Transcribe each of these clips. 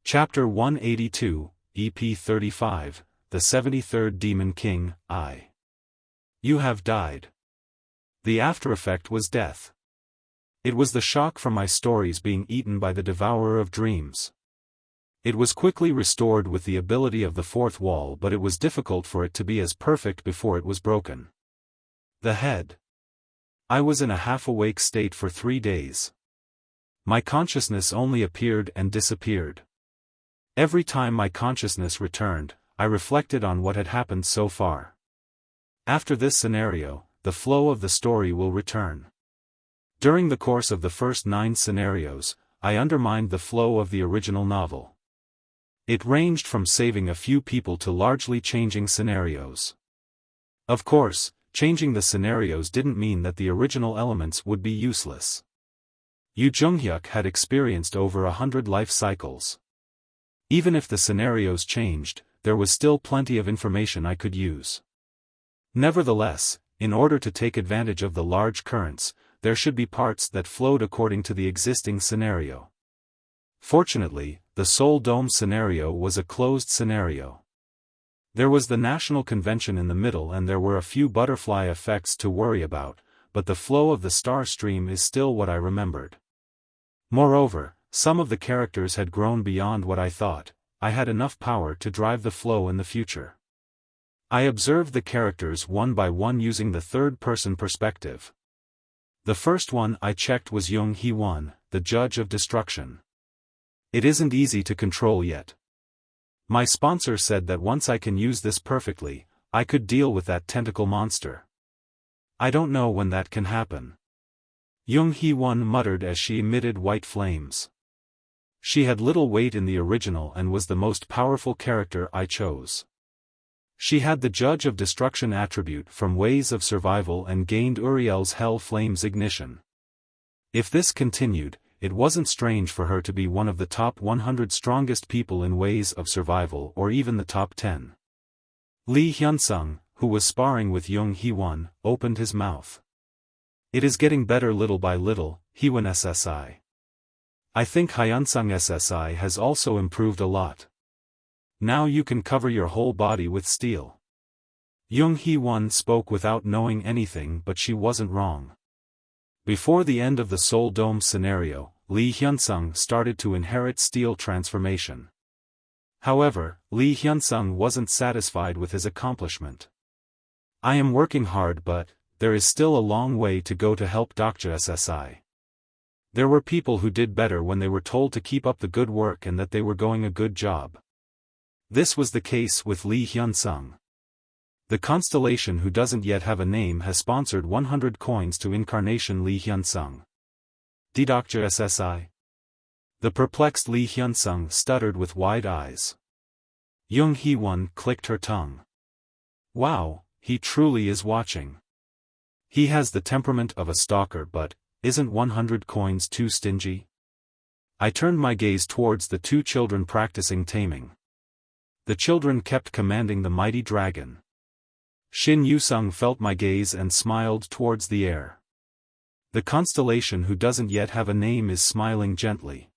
Chapter 182, EP 35, The 73rd Demon King, I. You have died. The after-effect was death. It was the shock from my stories being eaten by the devourer of dreams. It was quickly restored with the ability of the fourth wall, but it was difficult for it to be as perfect before it was broken. The head. I was in a half-awake state for 3 days. My consciousness only appeared and disappeared. Every time my consciousness returned, I reflected on what had happened so far. After this scenario, the flow of the story will return. During the course of the first 9 scenarios, I undermined the flow of the original novel. It ranged from saving a few people to largely changing scenarios. Of course, changing the scenarios didn't mean that the original elements would be useless. Yu Junghyuk had experienced over 100 life cycles. Even if the scenarios changed, there was still plenty of information I could use. Nevertheless, in order to take advantage of the large currents, there should be parts that flowed according to the existing scenario. Fortunately, the Seoul Dome scenario was a closed scenario. There was the national convention in the middle and there were a few butterfly effects to worry about, but the flow of the star stream is still what I remembered. Moreover, some of the characters had grown beyond what I thought. I had enough power to drive the flow in the future. I observed the characters one by one using the third-person perspective. The first one I checked was Jung Hee-won, the Judge of Destruction. It isn't easy to control yet. My sponsor said that once I can use this perfectly, I could deal with that tentacle monster. I don't know when that can happen. Jung Hee-won muttered as she emitted white flames. She had little weight in the original and was the most powerful character I chose. She had the Judge of Destruction attribute from Ways of Survival and gained Uriel's Hell Flames ignition. If this continued, it wasn't strange for her to be one of the top 100 strongest people in Ways of Survival or even the top 10. Lee Hyun-sung, who was sparring with Jung Hee-won, opened his mouth. It is getting better little by little, Hee-won SSI. I think Hyun-sung SSI has also improved a lot. Now you can cover your whole body with steel. Jung Hee-won spoke without knowing anything, but she wasn't wrong. Before the end of the Seoul Dome scenario, Lee Hyun-sung started to inherit steel transformation. However, Lee Hyun-sung wasn't satisfied with his accomplishment. I am working hard, but there is still a long way to go to help Dr. SSI. There were people who did better when they were told to keep up the good work and that they were doing a good job. This was the case with Lee Hyun-sung. The constellation who doesn't yet have a name has sponsored 100 coins to Incarnation Lee Hyun-sung. Dr. SSI? The perplexed Lee Hyun-sung stuttered with wide eyes. Jung Hee-won clicked her tongue. Wow, he truly is watching. He has the temperament of a stalker, but isn't 100 coins too stingy? I turned my gaze towards the 2 children practicing taming. The children kept commanding the mighty dragon. Shin Yu-sung felt my gaze and smiled towards the air. The constellation who doesn't yet have a name is smiling gently.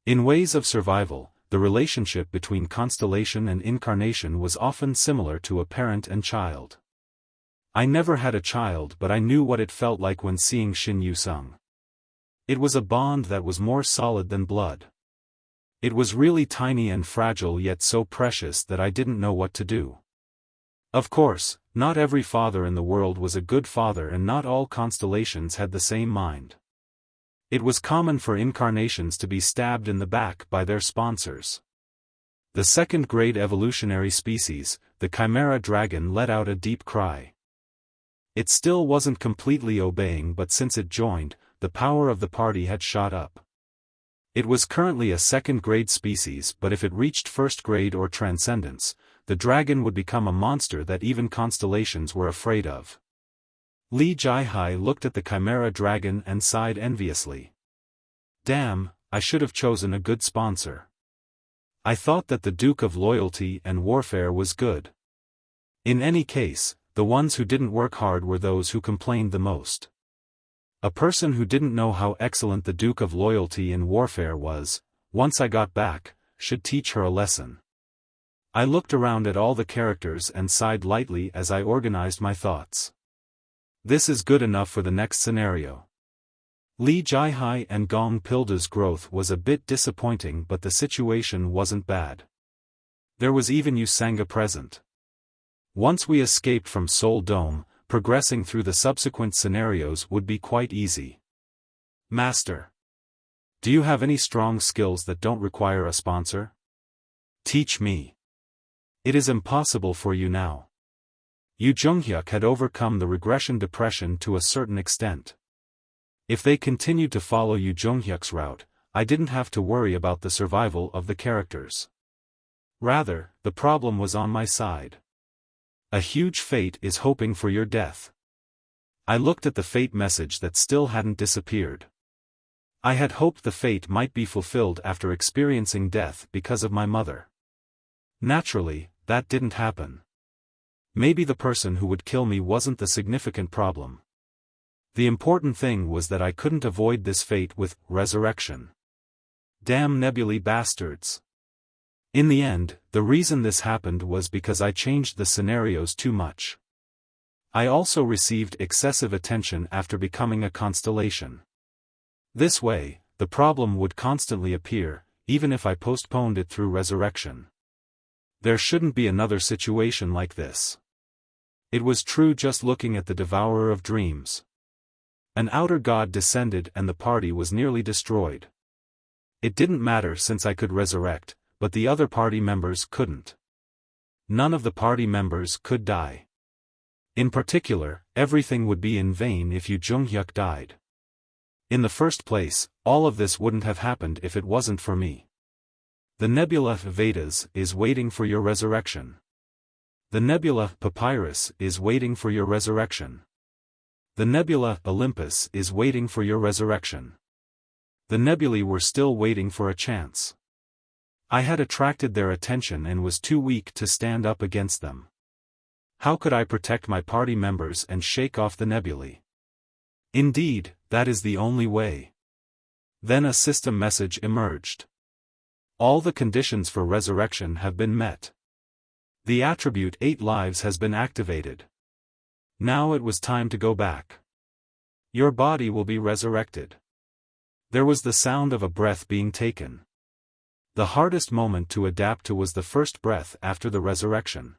In Ways of Survival, the relationship between constellation and incarnation was often similar to a parent and child. I never had a child, but I knew what it felt like when seeing Shin Yu-sung. It was a bond that was more solid than blood. It was really tiny and fragile, yet so precious that I didn't know what to do. Of course, not every father in the world was a good father and not all constellations had the same mind. It was common for incarnations to be stabbed in the back by their sponsors. The second-grade evolutionary species, the Chimera dragon, let out a deep cry. It still wasn't completely obeying, but since it joined, the power of the party had shot up. It was currently a second-grade species, but if it reached first grade or transcendence, the dragon would become a monster that even constellations were afraid of. Lee Jai-hai looked at the Chimera dragon and sighed enviously. Damn, I should have chosen a good sponsor. I thought that the Duke of Loyalty and Warfare was good. In any case, the ones who didn't work hard were those who complained the most. A person who didn't know how excellent the Duke of Loyalty in Warfare was, once I got back, should teach her a lesson. I looked around at all the characters and sighed lightly as I organized my thoughts. This is good enough for the next scenario. Li Jihai and Gong Pilda's growth was a bit disappointing, but the situation wasn't bad. There was even Usanga present. Once we escaped from Seoul Dome, progressing through the subsequent scenarios would be quite easy. Master, do you have any strong skills that don't require a sponsor? Teach me. It is impossible for you now. Yu Junghyuk had overcome the regression depression to a certain extent. If they continued to follow Yu Junghyuk's route, I didn't have to worry about the survival of the characters. Rather, the problem was on my side. A huge fate is hoping for your death. I looked at the fate message that still hadn't disappeared. I had hoped the fate might be fulfilled after experiencing death because of my mother. Naturally, that didn't happen. Maybe the person who would kill me wasn't the significant problem. The important thing was that I couldn't avoid this fate with resurrection. Damn nebulae bastards. In the end, the reason this happened was because I changed the scenarios too much. I also received excessive attention after becoming a constellation. This way, the problem would constantly appear, even if I postponed it through resurrection. There shouldn't be another situation like this. It was true just looking at the Devourer of Dreams. An outer god descended and the party was nearly destroyed. It didn't matter since I could resurrect, but the other party members couldn't. None of the party members could die. In particular, everything would be in vain if Yu Junghyuk died. In the first place, all of this wouldn't have happened if it wasn't for me. The nebula Vedas is waiting for your resurrection. The nebula Papyrus is waiting for your resurrection. The nebula Olympus is waiting for your resurrection. The nebulae were still waiting for a chance. I had attracted their attention and was too weak to stand up against them. How could I protect my party members and shake off the nebulae? Indeed, that is the only way. Then a system message emerged. All the conditions for resurrection have been met. The attribute 8 lives has been activated. Now it was time to go back. Your body will be resurrected. There was the sound of a breath being taken. The hardest moment to adapt to was the first breath after the resurrection.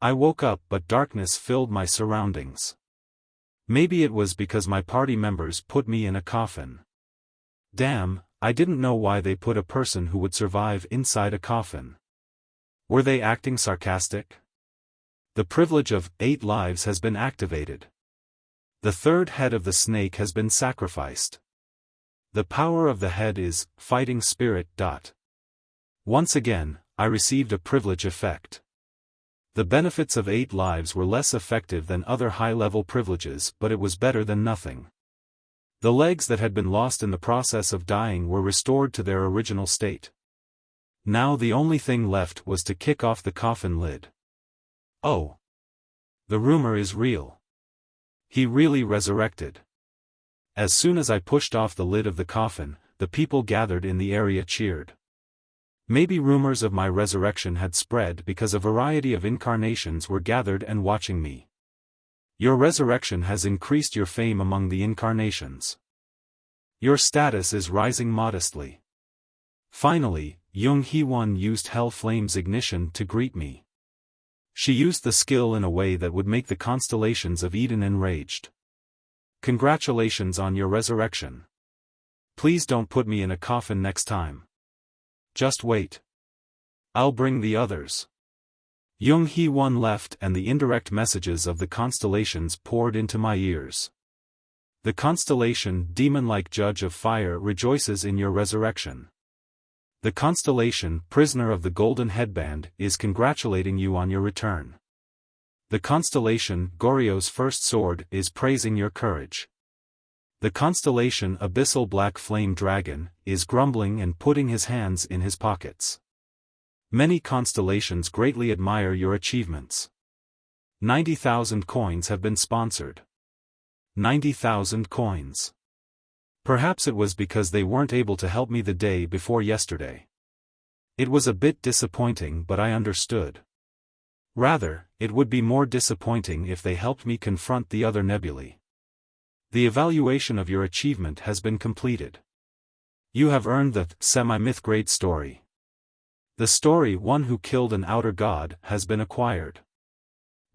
I woke up but darkness filled my surroundings. Maybe it was because my party members put me in a coffin. Damn, I didn't know why they put a person who would survive inside a coffin. Were they acting sarcastic? The privilege of 8 lives has been activated. The third head of the snake has been sacrificed. The power of the head is fighting spirit. Once again, I received a privilege effect. The benefits of 8 lives were less effective than other high-level privileges, but it was better than nothing. The legs that had been lost in the process of dying were restored to their original state. Now the only thing left was to kick off the coffin lid. Oh! The rumor is real. He really resurrected. As soon as I pushed off the lid of the coffin, the people gathered in the area cheered. Maybe rumors of my resurrection had spread because a variety of incarnations were gathered and watching me. Your resurrection has increased your fame among the incarnations. Your status is rising modestly. Finally, Jung Hee-won used Hell Flame's ignition to greet me. She used the skill in a way that would make the constellations of Eden enraged. Congratulations on your resurrection. Please don't put me in a coffin next time. Just wait. I'll bring the others. Jung Hee-won left and the indirect messages of the constellations poured into my ears. The constellation Demon-like Judge of Fire rejoices in your resurrection. The constellation Prisoner of the Golden Headband is congratulating you on your return. The constellation Goryo's First Sword is praising your courage. The constellation Abyssal Black Flame Dragon is grumbling and putting his hands in his pockets. Many constellations greatly admire your achievements. 90,000 coins have been sponsored. 90,000 coins. Perhaps it was because they weren't able to help me the day before yesterday. It was a bit disappointing, but I understood. Rather, it would be more disappointing if they helped me confront the other nebulae. The evaluation of your achievement has been completed. You have earned the semi-myth grade story. The story "One Who Killed an Outer God" has been acquired.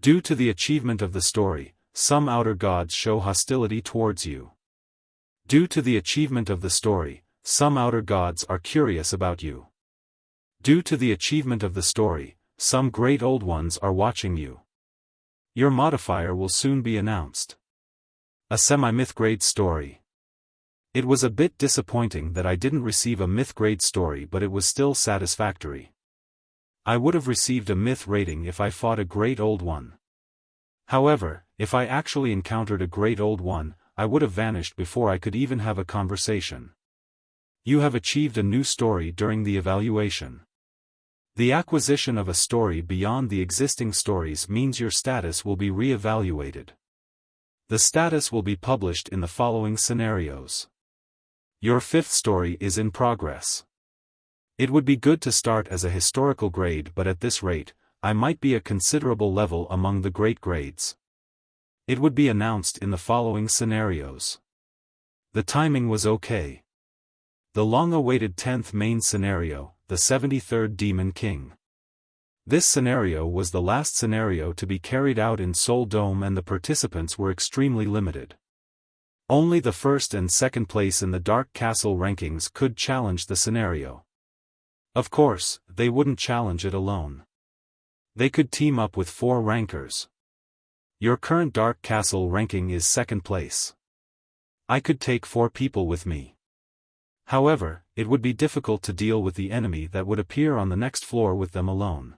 Due to the achievement of the story, some outer gods show hostility towards you. Due to the achievement of the story, some outer gods are curious about you. Due to the achievement of the story, some great old ones are watching you. Your modifier will soon be announced. A semi-myth grade story. It was a bit disappointing that I didn't receive a myth grade story, but it was still satisfactory. I would have received a myth rating if I fought a great old one. However, if I actually encountered a great old one, I would have vanished before I could even have a conversation. You have achieved a new story during the evaluation. The acquisition of a story beyond the existing stories means your status will be re-evaluated. The status will be published in the following scenarios. Your fifth story is in progress. It would be good to start as a historical grade, but at this rate, I might be a considerable level among the great grades. It would be announced in the following scenarios. The timing was okay. The long-awaited 10th main scenario, the 73rd Demon King. This scenario was the last scenario to be carried out in Soul Dome, and the participants were extremely limited. Only the first and second place in the Dark Castle rankings could challenge the scenario. Of course, they wouldn't challenge it alone. They could team up with 4 rankers. Your current Dark Castle ranking is 2nd place. I could take 4 people with me. However, it would be difficult to deal with the enemy that would appear on the next floor with them alone.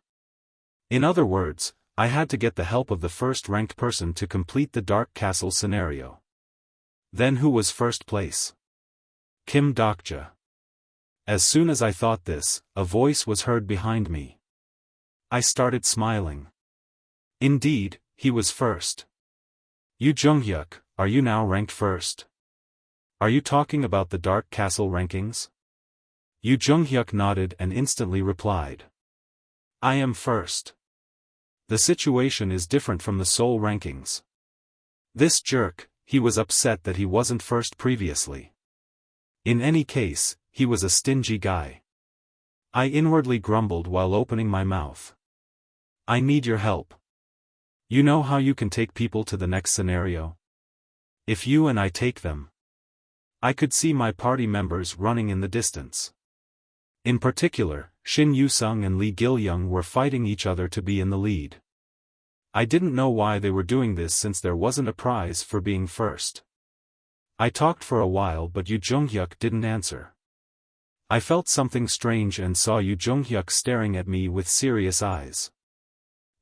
In other words, I had to get the help of the first-ranked person to complete the Dark Castle scenario. Then who was first place? Kim Dokja. As soon as I thought this, a voice was heard behind me. I started smiling. Indeed, he was first. Yu Junghyuk, are you now ranked first? Are you talking about the Dark Castle rankings? Yu Junghyuk nodded and instantly replied. I am first. The situation is different from the Soul rankings. This jerk, he was upset that he wasn't first previously. In any case, he was a stingy guy. I inwardly grumbled while opening my mouth. I need your help. You know how you can take people to the next scenario? If you and I take them. I could see my party members running in the distance. In particular, Shin Yusung and Lee Gil-young were fighting each other to be in the lead. I didn't know why they were doing this, since there wasn't a prize for being first. I talked for a while, but Yu Junghyuk didn't answer. I felt something strange and saw Yu Junghyuk staring at me with serious eyes.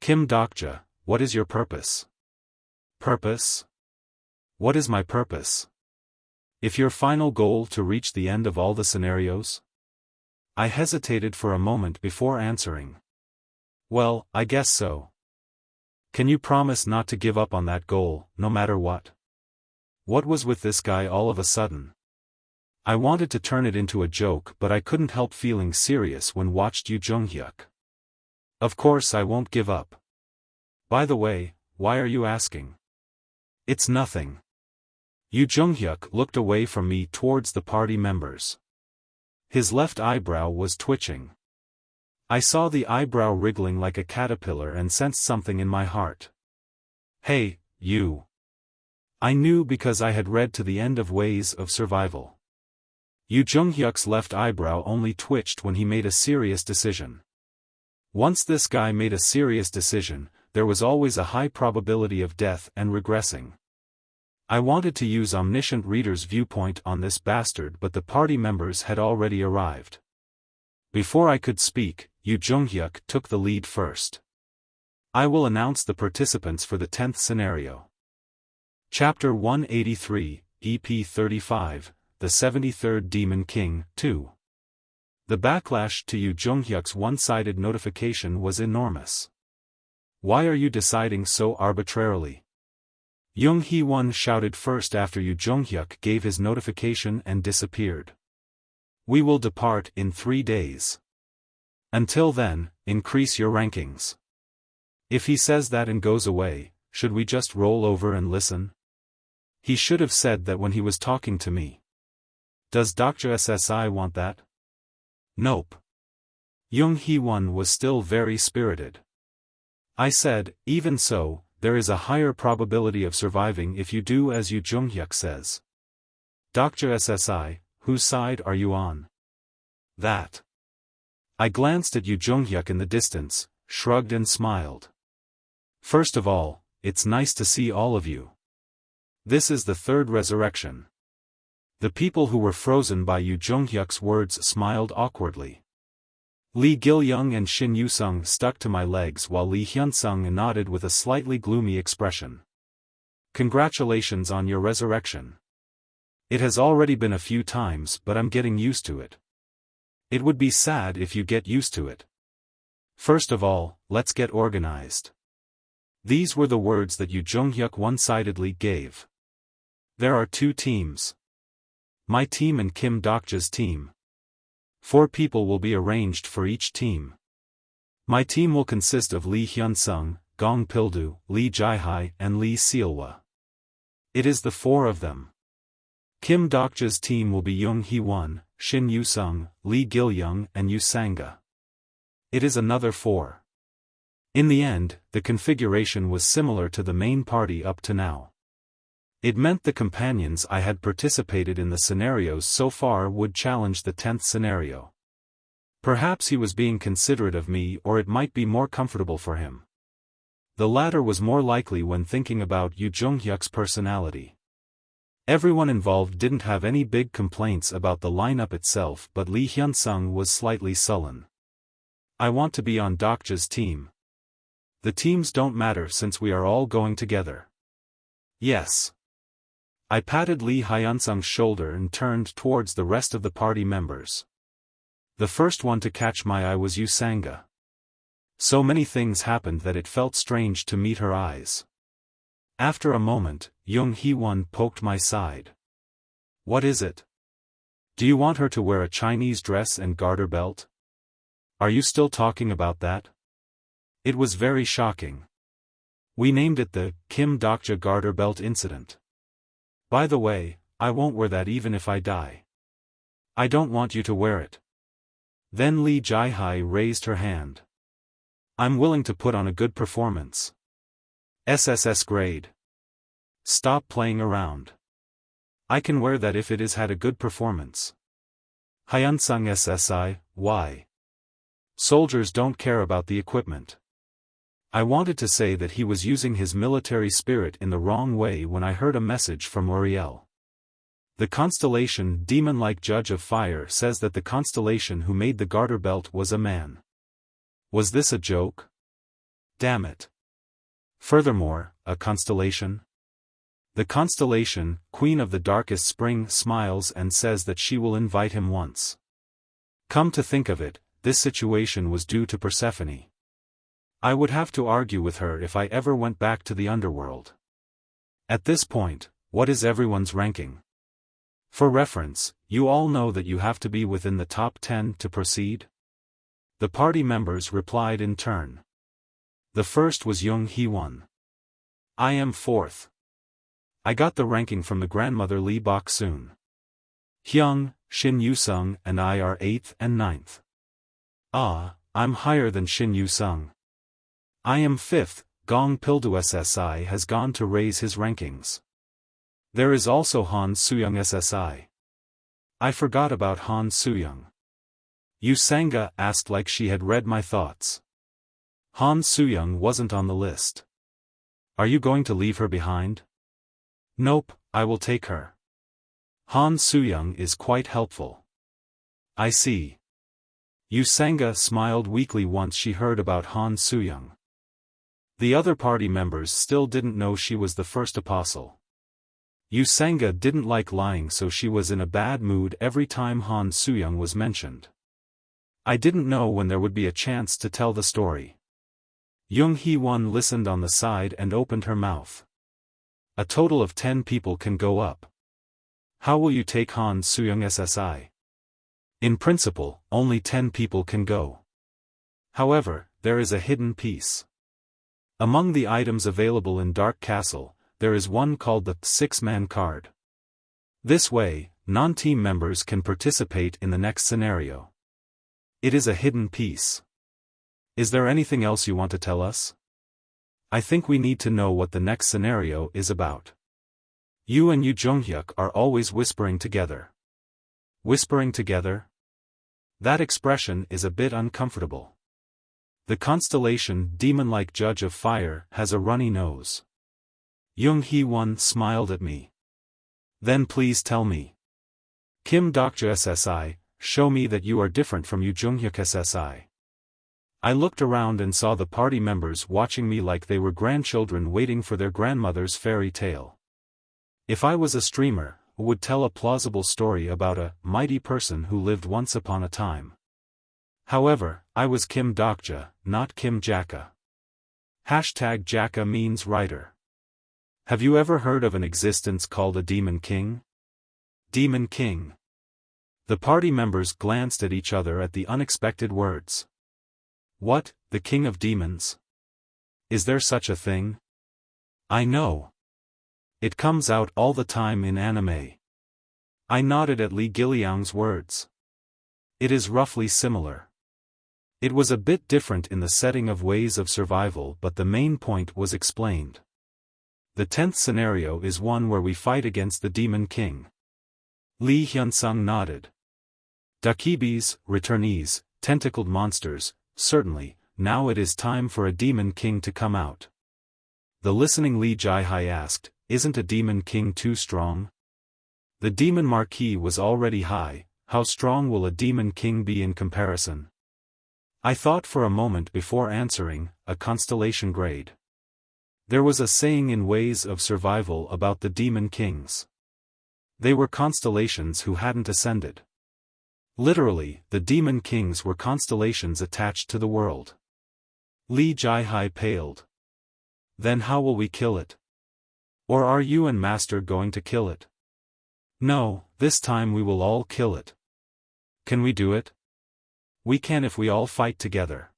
Kim Dokja, what is your purpose? Purpose? What is my purpose? If your final goal to reach the end of all the scenarios? I hesitated for a moment before answering. Well, I guess so. Can you promise not to give up on that goal, no matter what? What was with this guy all of a sudden? I wanted to turn it into a joke, but I couldn't help feeling serious when watched Yu Junghyuk. Of course I won't give up. By the way, why are you asking? It's nothing. Yu Junghyuk looked away from me towards the party members. His left eyebrow was twitching. I saw the eyebrow wriggling like a caterpillar and sensed something in my heart. Hey, you. I knew because I had read to the end of Ways of Survival. Yu Junghyuk's left eyebrow only twitched when he made a serious decision. Once this guy made a serious decision, there was always a high probability of death and regressing. I wanted to use Omniscient Reader's Viewpoint on this bastard, but the party members had already arrived. Before I could speak, Yu Junghyuk took the lead first. I will announce the participants for the 10th scenario. Chapter 183, EP 35, The 73rd Demon King, 2. The backlash to Yu Junghyuk's one-sided notification was enormous. Why are you deciding so arbitrarily? Jung Hee-won shouted first after Yu Junghyuk gave his notification and disappeared. We will depart in 3 days. Until then, increase your rankings. If he says that and goes away, should we just roll over and listen? He should have said that when he was talking to me. Does Dr. SSI want that? Nope. Jung Hee-won was still very spirited. I said, even so, there is a higher probability of surviving if you do as Yu Jung-hyuk says. Dr. SSI, whose side are you on? That. I glanced at Yu Jung-hyuk in the distance, shrugged and smiled. First of all, it's nice to see all of you. This is the third resurrection. The people who were frozen by Yu Jung-hyuk's words smiled awkwardly. Lee Gil-young and Shin Yu-sung stuck to my legs while Lee Hyun-sung nodded with a slightly gloomy expression. Congratulations on your resurrection. It has already been a few times, but I'm getting used to it. It would be sad if you get used to it. First of all, let's get organized. These were the words that Yu Jung-hyuk one-sidedly gave. There are 2 teams. My team and Kim Dokja's team. 4 people will be arranged for each team. My team will consist of Lee Hyun-sung, Gong Pil-do, Lee Jae-hai and Lee Seol-hwa. It is the 4 of them. Kim Dokja's team will be Jung Hee-won, Shin Yu-sung, Lee Gil-young and Yu Sang-ga. It is another 4. In the end, the configuration was similar to the main party up to now. It meant the companions I had participated in the scenarios so far would challenge the 10th scenario. Perhaps he was being considerate of me, or it might be more comfortable for him. The latter was more likely when thinking about Yu Jung-hyuk's personality. Everyone involved didn't have any big complaints about the lineup itself, but Lee Hyun-sung was slightly sullen. I want to be on Dokja's team. The teams don't matter since we are all going together. Yes. I patted Lee Hyun-sung's shoulder and turned towards the rest of the party members. The first one to catch my eye was Yu Sang-ga. So many things happened that it felt strange to meet her eyes. After a moment, Jung Hee-won poked my side. What is it? Do you want her to wear a Chinese dress and garter belt? Are you still talking about that? It was very shocking. We named it the Kim Dokja garter belt incident. By the way, I won't wear that even if I die. I don't want you to wear it. Then Lee Jae-hai raised her hand. I'm willing to put on a good performance. SSS grade. Stop playing around. I can wear that if it has had a good performance. Hyun-sung SSI, why? Soldiers don't care about the equipment. I wanted to say that he was using his military spirit in the wrong way when I heard a message from Uriel. The constellation demon-like judge of fire says that the constellation who made the garter belt was a man. Was this a joke? Damn it. Furthermore, a constellation? The constellation, Queen of the Darkest Spring, smiles and says that she will invite him once. Come to think of it, this situation was due to Persephone. I would have to argue with her if I ever went back to the underworld. At this point, what is everyone's ranking? For reference, you all know that you have to be within the top 10 to proceed? The party members replied in turn. The first was Jung Hee-won. I am 4th. I got the ranking from the grandmother Lee Bok-soon. Hyung, Shin Yu-sung and I are 8th and 9th. Ah, I'm higher than Shin Yu-sung. I am 5th, Gong Pil-do SSI has gone to raise his rankings. There is also Han Soo-young SSI. I forgot about Han Soo-young. Yu Sang-ga asked like she had read my thoughts. Han Soo-young wasn't on the list. Are you going to leave her behind? Nope, I will take her. Han Soo-young is quite helpful. I see. Yu Sang-ga smiled weakly once she heard about Han Soo-young. The other party members still didn't know she was the first apostle. Yu Sang-ga didn't like lying, so she was in a bad mood every time Han Soo-young was mentioned. I didn't know when there would be a chance to tell the story. Jung Hee-won listened on the side and opened her mouth. A total of 10 people can go up. How will you take Han Soo-young SSI? In principle, only 10 people can go. However, there is a hidden piece. Among the items available in Dark Castle, there is one called the six-man card. This way, non-team members can participate in the next scenario. It is a hidden piece. Is there anything else you want to tell us? I think we need to know what the next scenario is about. You and Yu Jonghyuk are always whispering together. Whispering together? That expression is a bit uncomfortable. The constellation demon-like Judge of Fire has a runny nose. Jung Hee-won smiled at me. Then please tell me. Kim Dokja SSI, show me that you are different from Yu Jonghyuk SSI. I looked around and saw the party members watching me like they were grandchildren waiting for their grandmother's fairy tale. If I was a streamer, I would tell a plausible story about a mighty person who lived once upon a time. However, I was Kim Dokja, not Kim Jaka. Hashtag Jaka means writer. Have you ever heard of an existence called a Demon King? Demon King. The party members glanced at each other at the unexpected words. What, the King of Demons? Is there such a thing? I know. It comes out all the time in anime. I nodded at Lee Giliang's words. It is roughly similar. It was a bit different in the setting of Ways of Survival, but the main point was explained. The 10th scenario is one where we fight against the Demon King. Lee Hyun-sung nodded. Dakibis, returnees, tentacled monsters, certainly, now it is time for a Demon King to come out. The listening Lee Jai-hai asked, isn't a Demon King too strong? The Demon Marquis was already high, how strong will a Demon King be in comparison? I thought for a moment before answering, a constellation grade. There was a saying in Ways of Survival about the Demon Kings. They were constellations who hadn't ascended. Literally, the Demon Kings were constellations attached to the world. Lee Jai-hai paled. Then how will we kill it? Or are you and Master going to kill it? No, this time we will all kill it. Can we do it? We can if we all fight together.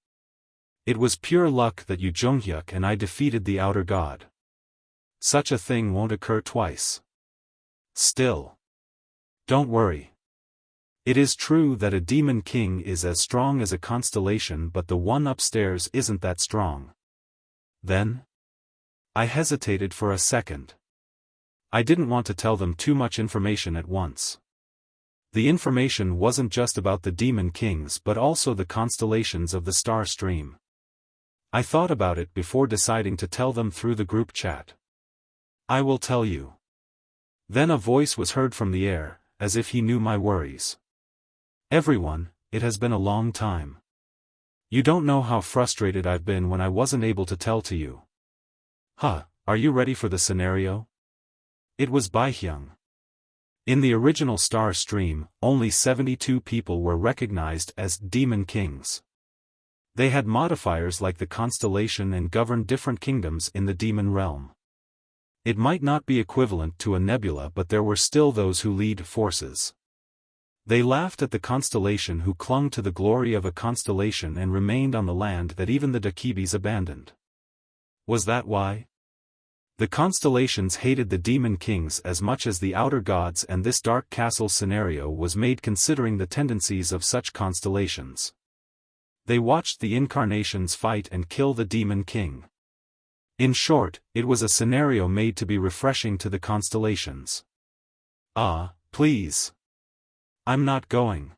It was pure luck that Yu Jonghyuk and I defeated the Outer God. Such a thing won't occur twice. Still. Don't worry. It is true that a Demon King is as strong as a constellation, but the one upstairs isn't that strong. Then? I hesitated for a second. I didn't want to tell them too much information at once. The information wasn't just about the Demon Kings but also the constellations of the star stream. I thought about it before deciding to tell them through the group chat. I will tell you. Then a voice was heard from the air, as if he knew my worries. Everyone, it has been a long time. You don't know how frustrated I've been when I wasn't able to tell to you. Huh, are you ready for the scenario? It was Baihyung. In the original star stream, only 72 people were recognized as Demon Kings. They had modifiers like the constellation and governed different kingdoms in the demon realm. It might not be equivalent to a nebula, but there were still those who lead forces. They laughed at the constellation who clung to the glory of a constellation and remained on the land that even the Dakibis abandoned. Was that why? The constellations hated the Demon Kings as much as the Outer Gods, and this Dark Castle scenario was made considering the tendencies of such constellations. They watched the incarnations fight and kill the Demon King. In short, it was a scenario made to be refreshing to the constellations. Ah, please. I'm not going.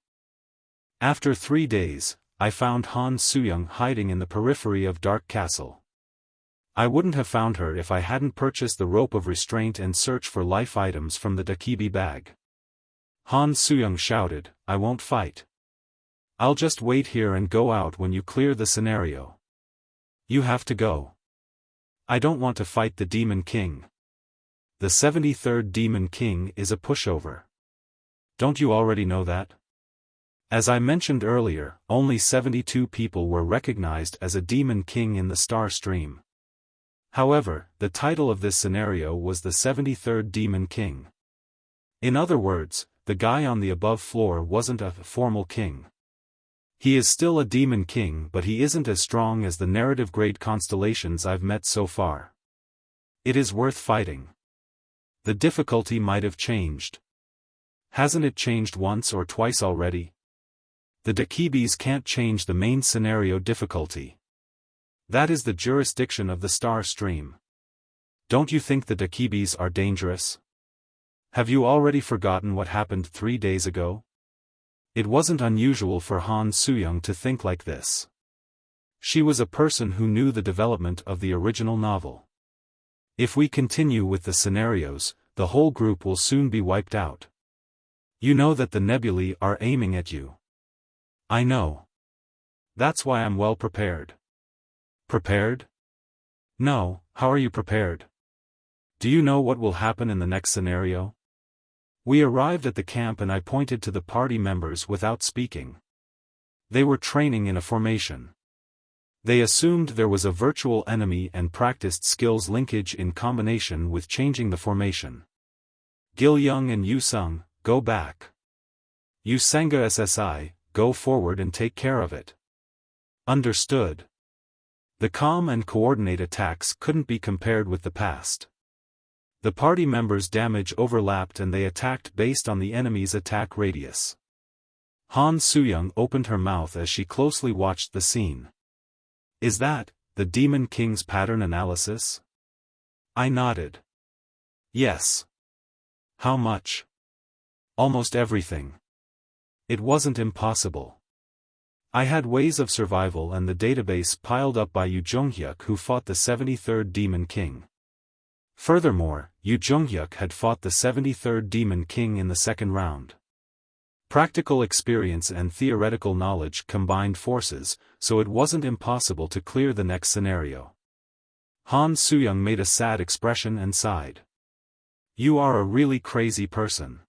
After 3 days, I found Han Soo-young hiding in the periphery of Dark Castle. I wouldn't have found her if I hadn't purchased the rope of restraint and search for life items from the Dakibi bag. Han Soo-young shouted, I won't fight. I'll just wait here and go out when you clear the scenario. You have to go. I don't want to fight the Demon King. The 73rd Demon King is a pushover. Don't you already know that? As I mentioned earlier, only 72 people were recognized as a Demon King in the star stream. However, the title of this scenario was the 73rd Demon King. In other words, the guy on the above floor wasn't a formal king. He is still a demon king, but he isn't as strong as the narrative-grade constellations I've met so far. It is worth fighting. The difficulty might have changed. Hasn't it changed once or twice already? The Dakibis can't change the main scenario difficulty. That is the jurisdiction of the star stream. Don't you think the Dakibis are dangerous? Have you already forgotten what happened 3 days ago? It wasn't unusual for Han Soo-young to think like this. She was a person who knew the development of the original novel. If we continue with the scenarios, the whole group will soon be wiped out. You know that the nebulae are aiming at you. I know. That's why I'm well prepared. Prepared? No, how are you prepared? Do you know what will happen in the next scenario? We arrived at the camp and I pointed to the party members without speaking. They were training in a formation. They assumed there was a virtual enemy and practiced skills linkage in combination with changing the formation. Gil Young and Yu Sung, go back. Yu Sanga SSI, go forward and take care of it. Understood. The calm and coordinate attacks couldn't be compared with the past. The party members' damage overlapped and they attacked based on the enemy's attack radius. Han Soo-young opened her mouth as she closely watched the scene. Is that the Demon King's pattern analysis? I nodded. Yes. How much? Almost everything. It wasn't impossible. I had ways of survival and the database piled up by Yu Jonghyuk who fought the 73rd Demon King. Furthermore, Yu Jonghyuk had fought the 73rd Demon King in the second round. Practical experience and theoretical knowledge combined forces, so it wasn't impossible to clear the next scenario. Han Soo-young made a sad expression and sighed. You are a really crazy person.